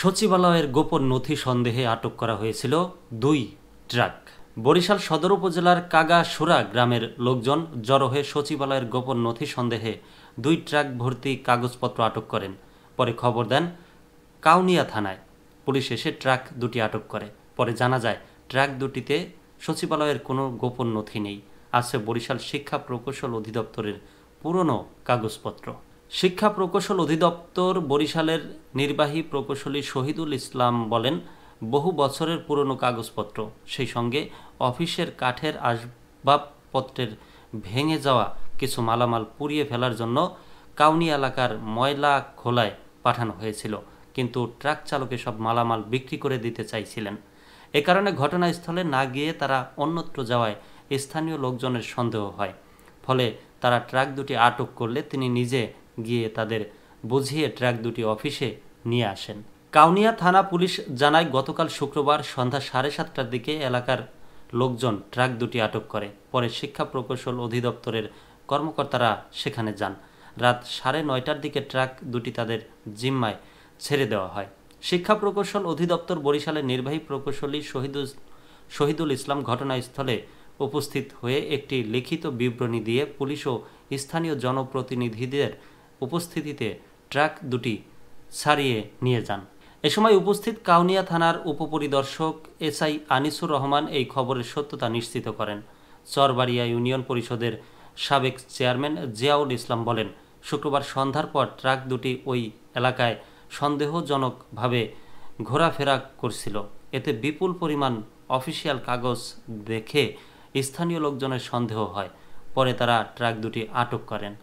সচিবালয়ের গোপন নথি সন্দেহে আটক করা হয়েছিল ২ ট্রাক। বরিশাল সদর উপজেলার কাগাসুরা গ্রামের লোকজন জড়ো হয়ে সচিবালয়ের গোপন নথি সন্দেহে ২ ট্রাক ভর্তি কাগজপত্র আটক করেন। পরে খবর দেন কাউনিয়া থানায়। পুলিশ এসে ট্রাক দুটি আটক করে। পরে জানা যায় ট্রাক দুটিতে সচিবালয়ের কোনো গোপন নথি নেই, আছে বরিশাল শিক্ষা প্রকৌশল অধিদপ্তরের পুরনো কাগজপত্র। শিক্ষা প্রকৌশল অধিদপ্তর বরিশালের নির্বাহী প্রকৌশলী শহীদুল ইসলাম বলেন, বহু বছরের পুরনো কাগজপত্র, সেই সঙ্গে অফিসের কাঠের আসবাবপত্রের ভেঙে যাওয়া কিছু মালামাল পুড়িয়ে ফেলার জন্য কাউনি এলাকার ময়লা খোলায় পাঠানো হয়েছিল, কিন্তু ট্রাক চালক এসব মালামাল বিক্রি করে দিতে চাইছিলেন। এ কারণে ঘটনাস্থলে না গিয়ে তারা অন্যত্র যাওয়ায় স্থানীয় লোকজনের সন্দেহ হয়। ফলে তারা ট্রাক দুটি আটক করলে তিনি নিজে গিয়ে তাদের বুঝিয়ে ট্রাক দুটি অফিসে নিয়ে আসেন। কাউনিয়া থানা পুলিশ জানায়, গতকাল শুক্রবার সন্ধ্যা 7:30টার দিকে এলাকার লোকজন ট্রাক দুটি আটক করে। পরে শিক্ষা প্রকৌশল অধিদপ্তরের কর্মকর্তারা সেখানে যান। রাত 9:30টার দিকে ট্রাক দুটি তাদের জিম্মায় ছেড়ে দেওয়া হয়। শিক্ষা প্রকৌশল অধিদপ্তর বরিশালের নির্বাহী প্রকৌশলী শহীদুল ইসলাম ঘটনাস্থলে উপস্থিত হয়ে একটি লিখিত বিবরণী দিয়ে পুলিশ ও স্থানীয় জনপ্রতিনিধিদের উপস্থিতিতে ট্রাক দুটি ছাড়িয়ে নিয়ে যান। এ সময় উপস্থিত কাউনিয়া থানার উপপরিদর্শক এসআই আনিসুর রহমান এই খবরের সত্যতা নিশ্চিত করেন। চরবাড়িয়া ইউনিয়ন পরিষদের সাবেক চেয়ারম্যান জিয়াউল ইসলাম বলেন, শুক্রবার সন্ধ্যার পর ট্রাক দুটি ওই এলাকায় সন্দেহজনকভাবে ঘোরাফেরা করছিল। এতে বিপুল পরিমাণ অফিসিয়াল কাগজ দেখে স্থানীয় লোকজনের সন্দেহ হয়। পরে তারা ট্রাক দুটি আটক করেন।